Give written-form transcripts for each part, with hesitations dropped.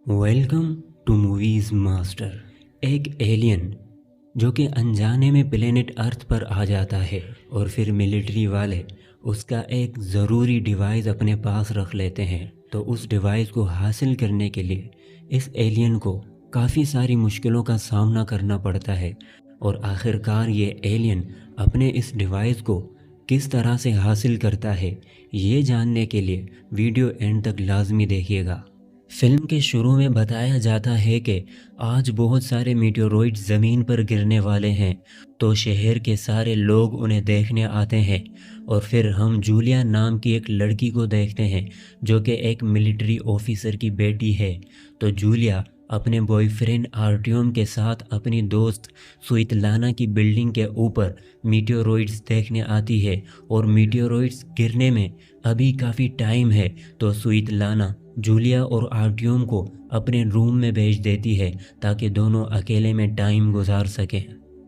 Welcome to movies master. एक alien जो कि अनजाने में प्लेनेट अर्थ पर आ जाता है और फिर मिलिट्री वाले उसका एक ज़रूरी डिवाइस अपने पास रख लेते हैं। तो उस डिवाइस को हासिल करने के लिए इस एलियन को काफ़ी सारी मुश्किलों का सामना करना पड़ता है और आखिरकार ये एलियन अपने इस डिवाइस को किस तरह से हासिल करता है, ये जानने के लिए वीडियो एंड तक लाजमी देखिएगा। फिल्म के शुरू में बताया जाता है कि आज बहुत सारे मीटेओरॉइड ज़मीन पर गिरने वाले हैं, तो शहर के सारे लोग उन्हें देखने आते हैं। और फिर हम जूलिया नाम की एक लड़की को देखते हैं जो कि एक मिलिट्री ऑफिसर की बेटी है। तो जूलिया अपने बॉयफ्रेंड आर्टियम के साथ अपनी दोस्त स्वीतलाना की बिल्डिंग के ऊपर मीटेओरॉइड्स देखने आती है और मीटेओरॉइड्स गिरने में अभी काफ़ी टाइम है। तो स्वीतलाना जूलिया और आर्टियम को अपने रूम में भेज देती है ताकि दोनों अकेले में टाइम गुजार सकें।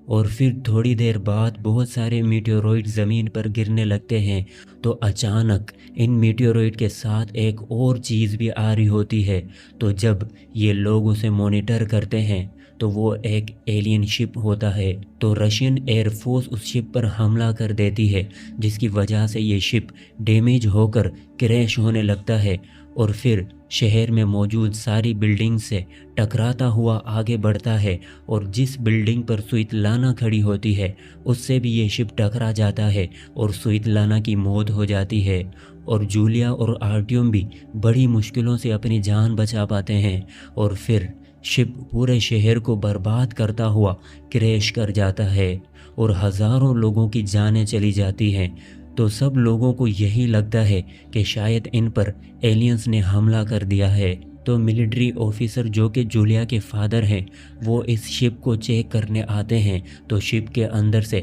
और फिर थोड़ी देर बाद बहुत सारे मीटेओरॉइड ज़मीन पर गिरने लगते हैं। तो अचानक इन मीटेओरॉइड के साथ एक और चीज़ भी आ रही होती है। तो जब ये लोग उसे मॉनिटर करते हैं तो वो एक एलियन शिप होता है। तो रशियन एयरफोर्स उस शिप पर हमला कर देती है, जिसकी वजह से ये शिप डैमेज होकर क्रैश होने लगता है और फिर शहर में मौजूद सारी बिल्डिंग से टकराता हुआ आगे बढ़ता है। और जिस बिल्डिंग पर स्वीतलाना खड़ी होती है उससे भी ये शिप टकरा जाता है और स्वीतलाना की मौत हो जाती है। और जूलिया और आर्टियम भी बड़ी मुश्किलों से अपनी जान बचा पाते हैं और फिर शिप पूरे शहर को बर्बाद करता हुआ क्रैश कर जाता है और हज़ारों लोगों की जानें चली जाती हैं। तो सब लोगों को यही लगता है कि शायद इन पर एलियंस ने हमला कर दिया है। तो मिलिट्री ऑफिसर जो कि जूलिया के फादर हैं, वो इस शिप को चेक करने आते हैं। तो शिप के अंदर से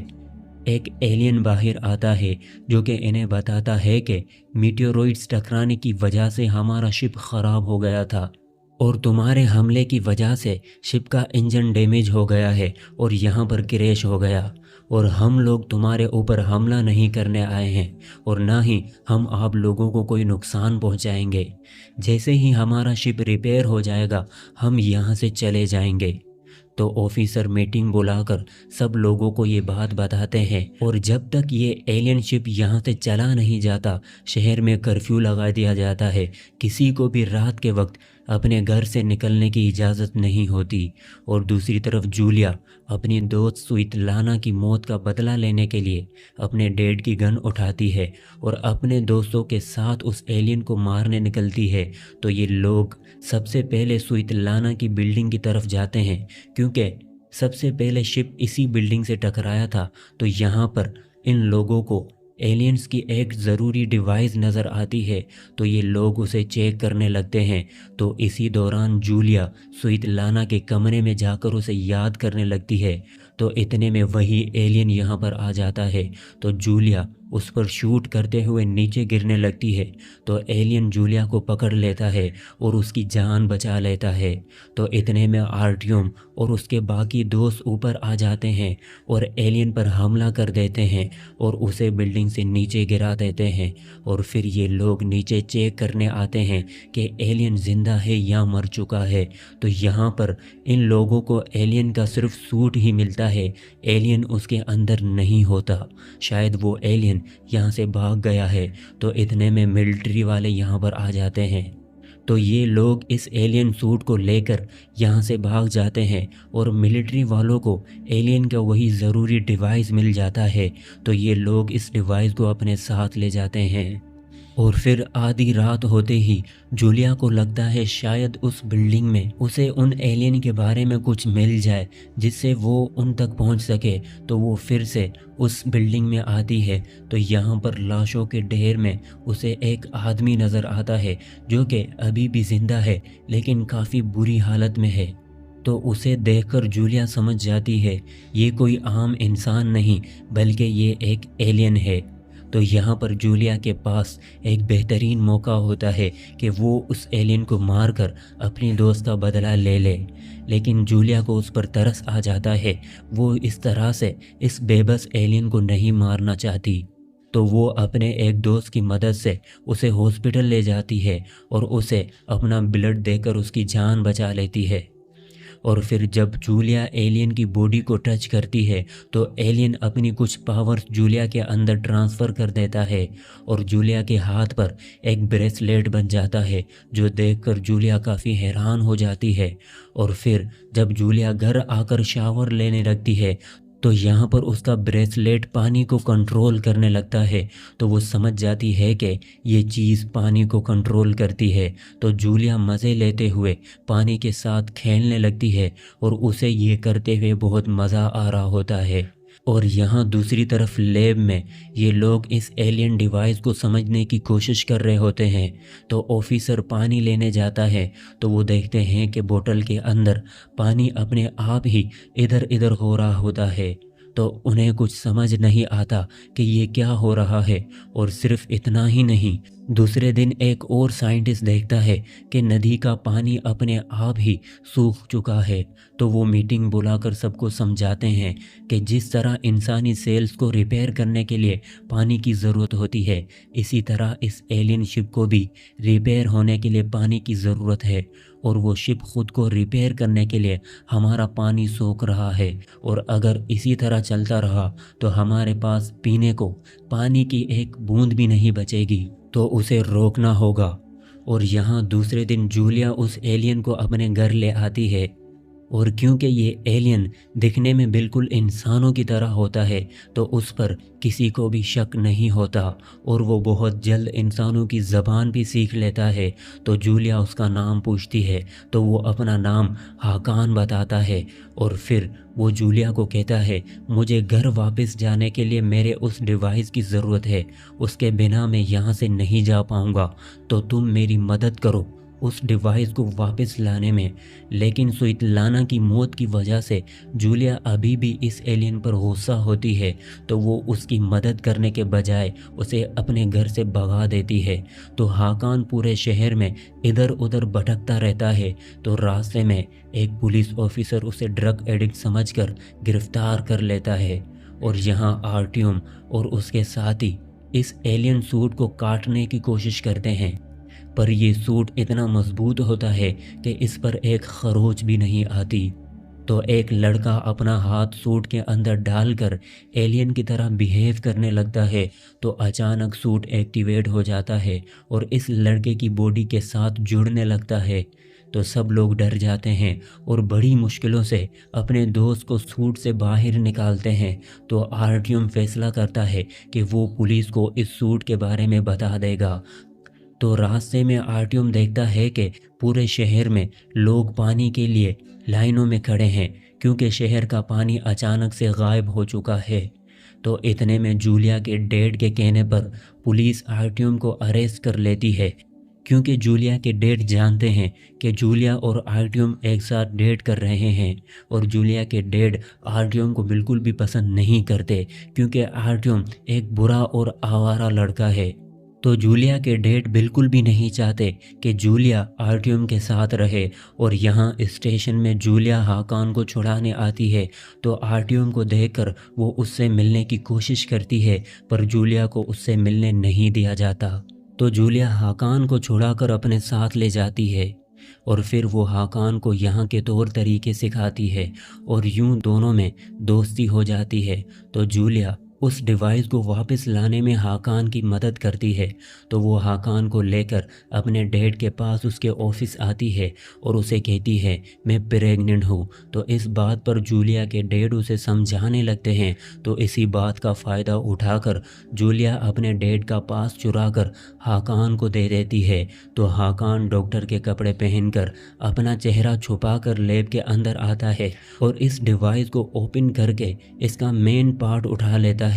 एक एलियन बाहर आता है जो कि इन्हें बताता है कि मीटेओरॉइड्स टकराने की वजह से हमारा शिप ख़राब हो गया था और तुम्हारे हमले की वजह से शिप का इंजन डैमेज हो गया है और यहाँ पर क्रैश हो गया। और हम लोग तुम्हारे ऊपर हमला नहीं करने आए हैं और ना ही हम आप लोगों को कोई नुकसान पहुँचाएंगे। जैसे ही हमारा शिप रिपेयर हो जाएगा हम यहाँ से चले जाएंगे। तो ऑफिसर मीटिंग बुलाकर सब लोगों को ये बात बताते हैं और जब तक ये एलियन शिप यहाँ से चला नहीं जाता शहर में कर्फ्यू लगा दिया जाता है। किसी को भी रात के वक्त अपने घर से निकलने की इजाज़त नहीं होती। और दूसरी तरफ जूलिया अपनी दोस्त स्वीतलाना की मौत का बदला लेने के लिए अपने डैड की गन उठाती है और अपने दोस्तों के साथ उस एलियन को मारने निकलती है। तो ये लोग सबसे पहले स्वीतलाना की बिल्डिंग की तरफ जाते हैं क्योंकि सबसे पहले शिप इसी बिल्डिंग से टकराया था। तो यहाँ पर इन लोगों को एलियंस की एक ज़रूरी डिवाइस नज़र आती है, तो ये लोग उसे चेक करने लगते हैं। तो इसी दौरान जूलिया स्वीतलाना के कमरे में जाकर उसे याद करने लगती है। तो इतने में वही एलियन यहाँ पर आ जाता है। तो जूलिया उस पर शूट करते हुए नीचे गिरने लगती है। तो एलियन जूलिया को पकड़ लेता है और उसकी जान बचा लेता है। तो इतने में आर्टियम और उसके बाकी दोस्त ऊपर आ जाते हैं और एलियन पर हमला कर देते हैं और उसे बिल्डिंग से नीचे गिरा देते हैं। और फिर ये लोग नीचे चेक करने आते हैं कि एलियन ज़िंदा है या मर चुका है। तो यहाँ पर इन लोगों को एलियन का सिर्फ सूट ही मिलता है, एलियन उसके अंदर नहीं होता। शायद वो एलियन यहाँ से भाग गया है। तो इतने में मिलिट्री वाले यहाँ पर आ जाते हैं। तो ये लोग इस एलियन सूट को लेकर यहाँ से भाग जाते हैं और मिलिट्री वालों को एलियन का वही ज़रूरी डिवाइस मिल जाता है। तो ये लोग इस डिवाइस को अपने साथ ले जाते हैं। और फिर आधी रात होते ही जूलिया को लगता है शायद उस बिल्डिंग में उसे उन एलियन के बारे में कुछ मिल जाए जिससे वो उन तक पहुंच सके। तो वो फिर से उस बिल्डिंग में आती है। तो यहाँ पर लाशों के ढेर में उसे एक आदमी नज़र आता है जो कि अभी भी ज़िंदा है लेकिन काफ़ी बुरी हालत में है। तो उसे देखकर जूलिया समझ जाती है ये कोई आम इंसान नहीं बल्कि ये एक एलियन है। तो यहाँ पर जूलिया के पास एक बेहतरीन मौका होता है कि वो उस एलियन को मारकर अपनी दोस्त का बदला ले ले। लेकिन जूलिया को उस पर तरस आ जाता है। वो इस तरह से इस बेबस एलियन को नहीं मारना चाहती। تو وہ اپنے ایک دوست کی مدد سے اسے ہاسپٹل لے جاتی ہے اور اسے اپنا بلڈ دے کر اس کی جان بچا لیتی ہے۔ اور پھر جب جولیا ایلین کی باڈی کو ٹچ کرتی ہے تو ایلین اپنی کچھ پاورز جولیا کے اندر ٹرانسفر کر دیتا ہے اور جولیا کے ہاتھ پر ایک بریسلیٹ بن جاتا ہے، جو دیکھ کر جولیا کافی حیران ہو جاتی ہے۔ اور پھر جب جولیا گھر آ کر شاور لینے لگتی ہے تو یہاں پر اس کا بریسلیٹ پانی کو کنٹرول کرنے لگتا ہے، تو وہ سمجھ جاتی ہے کہ یہ چیز پانی کو کنٹرول کرتی ہے۔ تو جولیا مزے لیتے ہوئے پانی کے ساتھ کھیلنے لگتی ہے اور اسے یہ کرتے ہوئے بہت مزہ آ رہا ہوتا ہے۔ اور یہاں دوسری طرف لیب میں یہ لوگ اس ایلین ڈیوائس کو سمجھنے کی کوشش کر رہے ہوتے ہیں۔ تو آفیسر پانی لینے جاتا ہے تو وہ دیکھتے ہیں کہ بوتل کے اندر پانی اپنے آپ ہی ادھر ادھر ہو رہا ہوتا ہے، تو انہیں کچھ سمجھ نہیں آتا کہ یہ کیا ہو رہا ہے۔ اور صرف اتنا ہی نہیں، دوسرے دن ایک اور سائنٹسٹ دیکھتا ہے کہ ندی کا پانی اپنے آپ ہی سوکھ چکا ہے۔ تو وہ میٹنگ بلا کر سب کو سمجھاتے ہیں کہ جس طرح انسانی سیلز کو ریپیئر کرنے کے لیے پانی کی ضرورت ہوتی ہے، اسی طرح اس ایلین شپ کو بھی ریپیئر ہونے کے لیے پانی کی ضرورت ہے، اور وہ شپ خود کو ریپیئر کرنے کے لیے ہمارا پانی سوکھ رہا ہے، اور اگر اسی طرح چلتا رہا تو ہمارے پاس پینے کو پانی کی ایک بوند بھی نہیں بچے گی، تو اسے روکنا ہوگا۔ اور یہاں دوسرے دن جولیا اس ایلین کو اپنے گھر لے آتی ہے، اور کیونکہ یہ ایلین دکھنے میں بالکل انسانوں کی طرح ہوتا ہے تو اس پر کسی کو بھی شک نہیں ہوتا، اور وہ بہت جلد انسانوں کی زبان بھی سیکھ لیتا ہے۔ تو جولیا اس کا نام پوچھتی ہے تو وہ اپنا نام ہاکان بتاتا ہے، اور پھر وہ جولیا کو کہتا ہے مجھے گھر واپس جانے کے لیے میرے اس ڈیوائس کی ضرورت ہے، اس کے بنا میں یہاں سے نہیں جا پاؤں گا، تو تم میری مدد کرو اس ڈیوائس کو واپس لانے میں۔ لیکن سویتلانا کی موت کی وجہ سے جولیا ابھی بھی اس ایلین پر غصہ ہوتی ہے، تو وہ اس کی مدد کرنے کے بجائے اسے اپنے گھر سے بھگا دیتی ہے۔ تو ہاکان پورے شہر میں ادھر ادھر بھٹکتا رہتا ہے، تو راستے میں ایک پولیس آفیسر اسے ڈرگ ایڈکٹ سمجھ کر گرفتار کر لیتا ہے، اور یہاں آرٹیوم اور اس کے ساتھی اس ایلین سوٹ کو کاٹنے کی کوشش کرتے ہیں، پر یہ سوٹ اتنا مضبوط ہوتا ہے کہ اس پر ایک خروچ بھی نہیں آتی۔ تو ایک لڑکا اپنا ہاتھ سوٹ کے اندر ڈال کر ایلین کی طرح بیہیو کرنے لگتا ہے، تو اچانک سوٹ ایکٹیویٹ ہو جاتا ہے اور اس لڑکے کی باڈی کے ساتھ جڑنے لگتا ہے۔ تو سب لوگ ڈر جاتے ہیں اور بڑی مشکلوں سے اپنے دوست کو سوٹ سے باہر نکالتے ہیں۔ تو آرٹیوم فیصلہ کرتا ہے کہ وہ پولیس کو اس سوٹ کے بارے میں بتا دے گا۔ تو راستے میں آرٹیوم دیکھتا ہے کہ پورے شہر میں لوگ پانی کے لیے لائنوں میں کھڑے ہیں، کیونکہ شہر کا پانی اچانک سے غائب ہو چکا ہے۔ تو اتنے میں جولیا کے ڈیڈ کے کہنے پر پولیس آرٹیوم کو اریسٹ کر لیتی ہے، کیونکہ جولیا کے ڈیڈ جانتے ہیں کہ جولیا اور آرٹیوم ایک ساتھ ڈیٹ کر رہے ہیں، اور جولیا کے ڈیڈ آرٹیوم کو بالکل بھی پسند نہیں کرتے، کیونکہ آرٹیوم ایک برا اور آوارہ لڑکا ہے۔ تو جولیا کے ڈیڈ بالکل بھی نہیں چاہتے کہ جولیا آرٹیوم کے ساتھ رہے، اور یہاں اسٹیشن میں جولیا ہاکان کو چھڑانے آتی ہے، تو آرٹیوم کو دیکھ کر وہ اس سے ملنے کی کوشش کرتی ہے، پر جولیا کو اس سے ملنے نہیں دیا جاتا۔ تو جولیا ہاکان کو چھڑا کر اپنے ساتھ لے جاتی ہے، اور پھر وہ ہاکان کو یہاں کے طور طریقے سکھاتی ہے، اور یوں دونوں میں دوستی ہو جاتی ہے۔ تو جولیا اس ڈیوائس کو واپس لانے میں ہاکان کی مدد کرتی ہے، تو وہ ہاکان کو لے کر اپنے ڈیڈ کے پاس اس کے آفس آتی ہے اور اسے کہتی ہے میں پریگننٹ ہوں۔ تو اس بات پر جولیا کے ڈیڈ اسے سمجھانے لگتے ہیں، تو اسی بات کا فائدہ اٹھا کر جولیا اپنے ڈیڈ کا پاس چرا کر ہاکان کو دے دیتی ہے۔ تو ہاکان ڈاکٹر کے کپڑے پہن کر اپنا چہرہ چھپا کر لیب کے اندر آتا ہے اور اس ڈیوائس کو اوپن کر کے اس کا مین پارٹ اٹھا لیتا ہے۔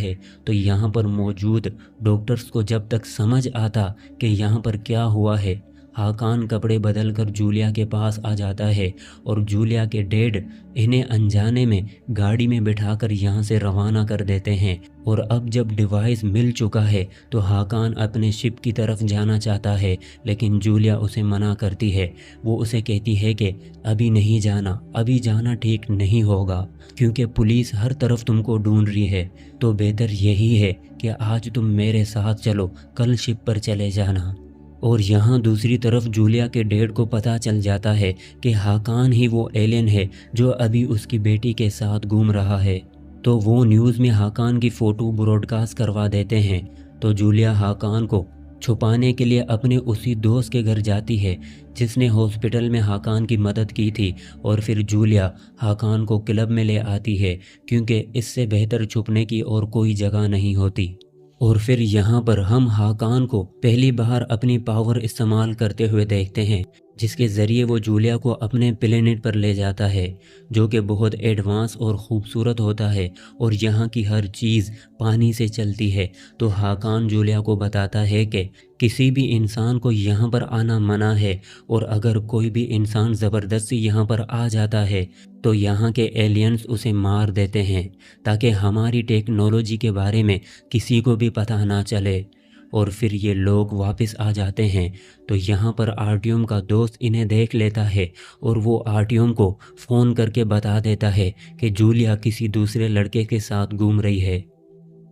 تو یہاں پر موجود ڈاکٹرز کو جب تک سمجھ آتا کہ یہاں پر کیا ہوا ہے، हाकान कपड़े बदल कर जूलिया के पास आ जाता है और जूलिया के डैड इन्हें अनजाने में गाड़ी में बिठाकर यहाँ से रवाना कर देते हैं। और अब जब डिवाइस मिल चुका है तो हाकान अपने शिप की तरफ जाना चाहता है, लेकिन जूलिया उसे मना करती है। वो उसे कहती है कि अभी नहीं जाना, अभी जाना ठीक नहीं होगा क्योंकि पुलिस हर तरफ तुमको ढूंढ रही है, तो बेहतर यही है कि आज तुम मेरे साथ चलो, कल शिप पर चले जाना। और यहाँ दूसरी तरफ जूलिया के डैड को पता चल जाता है कि हाकान ही वो एलियन है जो अभी उसकी बेटी के साथ घूम रहा है। तो वो न्यूज़ में हाकान की फ़ोटो ब्रॉडकास्ट करवा देते हैं। तो जूलिया हाकान को छुपाने के लिए अपने उसी दोस्त के घर जाती है जिसने हॉस्पिटल में हाकान की मदद की थी, और फिर जूलिया हाकान को क्लब में ले आती है क्योंकि इससे बेहतर छुपने की और कोई जगह नहीं होती। और फिर यहाँ पर हम हाकान को पहली बार अपनी पावर इस्तेमाल करते हुए देखते हैं, जिसके ज़रिए वो जूलिया को अपने प्लेनेट पर ले जाता है जो कि बहुत एडवांस और ख़ूबसूरत होता है और यहाँ की हर चीज़ पानी से चलती है। तो हाकान जूलिया को बताता है कि किसी भी इंसान को यहाँ पर आना मना है, और अगर कोई भी इंसान ज़बरदस्ती यहाँ पर आ जाता है तो यहाँ के एलियंस उसे मार देते हैं ताकि हमारी टेक्नोलॉजी के बारे में किसी को भी पता ना चले। और फिर ये लोग वापस आ जाते हैं। तो यहाँ पर आर्टियम का दोस्त इन्हें देख लेता है और वो आर्टियम को फ़ोन करके बता देता है कि जूलिया किसी दूसरे लड़के के साथ घूम रही है।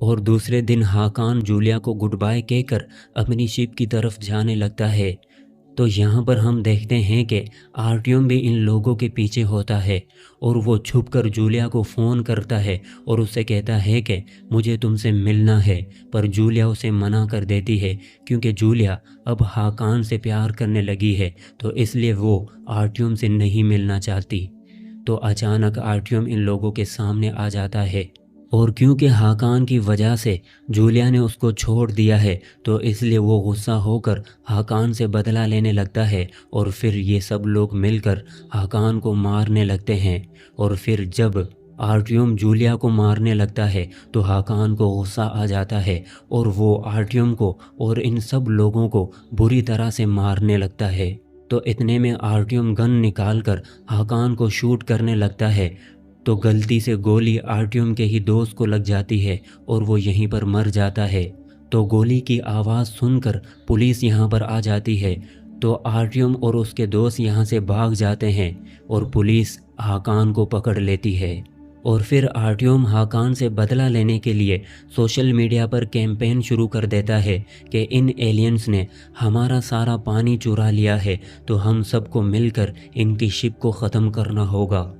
और दूसरे दिन हाकान जूलिया को गुड बाय कहकर अपनी शिप की तरफ जाने लगता है। तो यहाँ पर हम देखते हैं कि आर्टियम भी इन लोगों के पीछे होता है और वो छुपकर जूलिया को फ़ोन करता है और उससे कहता है कि मुझे तुमसे मिलना है, पर जूलिया उसे मना कर देती है क्योंकि जूलिया अब हाकान से प्यार करने लगी है, तो इसलिए वो आर्टियम से नहीं मिलना चाहती। तो अचानक आर्टियम इन लोगों के सामने आ जाता है, और क्योंकि हाकान की वजह से जूलिया ने उसको छोड़ दिया है तो इसलिए वो गुस्सा होकर हाकान से बदला लेने लगता है। और फिर ये सब लोग मिलकर हाकान को मारने लगते हैं। और फिर जब आर्टियम जूलिया को मारने लगता है तो हाकान को गुस्सा आ जाता है और वो आर्टियम को और इन सब लोगों को बुरी तरह से मारने लगता है। तो इतने में आर्टियम गन निकाल कर हाकान को शूट करने लगता है, तो गलती से गोली आर्टियम के ही दोस्त को लग जाती है और वो यहीं पर मर जाता है। तो गोली की आवाज़ सुनकर पुलिस यहाँ पर आ जाती है। तो आर्टियम और उसके दोस्त यहाँ से भाग जाते हैं और पुलिस हाकान को पकड़ लेती है। और फिर आर्टियम हाकान से बदला लेने के लिए सोशल मीडिया पर कैंपेन शुरू कर देता है कि इन एलियंस ने हमारा सारा पानी चुरा लिया है, तो हम सबको मिलकर इनकी शिप को ख़त्म करना होगा।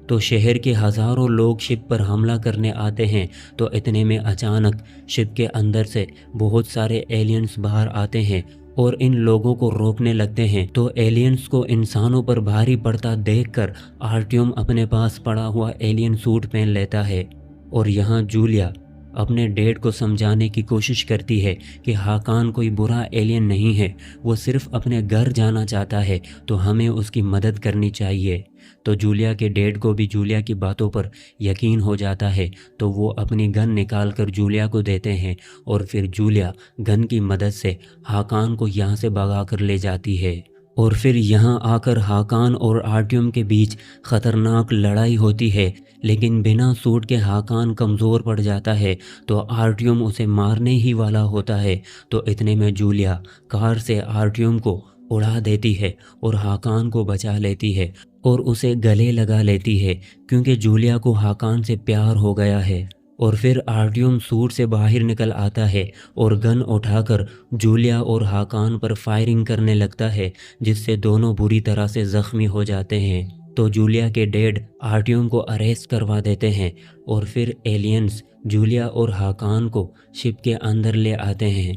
तो शहर के हज़ारों लोग शिप पर हमला करने आते हैं। तो इतने में अचानक शिप के अंदर से बहुत सारे एलियंस बाहर आते हैं और इन लोगों को रोकने लगते हैं। तो एलियंस को इंसानों पर भारी पड़ता देखकर आर्टियम अपने पास पड़ा हुआ एलियन सूट पहन लेता है। और यहाँ जूलिया अपने डैड को समझाने की कोशिश करती है कि हाकान कोई बुरा एलियन नहीं है, वो सिर्फ अपने घर जाना चाहता है, तो हमें उसकी मदद करनी चाहिए। तो जूलिया के डैड को भी जूलिया की बातों पर यकीन हो जाता है, तो वो अपनी गन निकाल कर जूलिया को देते हैं और फिर जूलिया गन की मदद से हाकान को यहाँ से भगा कर ले जाती है। और फिर यहाँ आकर हाकान और आर्टियम के बीच ख़तरनाक लड़ाई होती है, लेकिन बिना सूट के हाकान कमज़ोर पड़ जाता है, तो आर्टियम उसे मारने ही वाला होता है। तो इतने में जूलिया कार से आर्टियम को उड़ा देती है और हाकान को बचा लेती है और उसे गले लगा लेती है क्योंकि जूलिया को हाकान से प्यार हो गया है। और फिर आर्टियम सूट से बाहर निकल आता है और गन उठाकर जूलिया और हाकान पर फायरिंग करने लगता है, जिससे दोनों बुरी तरह से ज़ख्मी हो जाते हैं। तो जूलिया के डैड आर्टियम को अरेस्ट करवा देते हैं और फिर एलियंस जूलिया और हाकान को शिप के अंदर ले आते हैं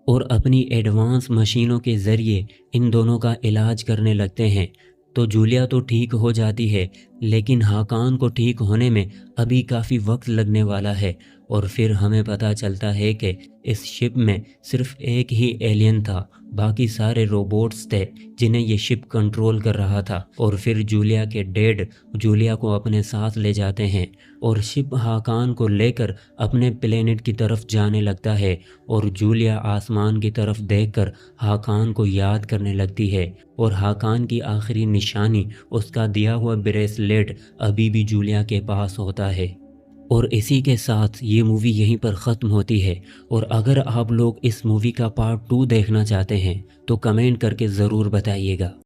और अपनी एडवांस मशीनों के ज़रिए इन दोनों का इलाज करने लगते हैं। तो जूलिया तो ठीक हो जाती है, लेकिन हाकान को ठीक होने में अभी काफ़ी वक्त लगने वाला है اور پھر ہمیں پتہ چلتا ہے کہ اس شپ میں صرف ایک ہی ایلین تھا، باقی سارے روبوٹس تھے جنہیں یہ شپ کنٹرول کر رہا تھا۔ اور پھر جولیا کے ڈیڈ جولیا کو اپنے ساتھ لے جاتے ہیں اور شپ ہاکان کو لے کر اپنے پلینٹ کی طرف جانے لگتا ہے، اور جولیا آسمان کی طرف دیکھ کر ہاکان کو یاد کرنے لگتی ہے، اور ہاکان کی آخری نشانی اس کا دیا ہوا بریسلیٹ ابھی بھی جولیا کے پاس ہوتا ہے۔ اور اسی کے ساتھ یہ مووی یہیں پر ختم ہوتی ہے۔ اور اگر آپ لوگ اس مووی کا پارٹ 2 دیکھنا چاہتے ہیں تو کمنٹ کر کے ضرور بتائیے گا۔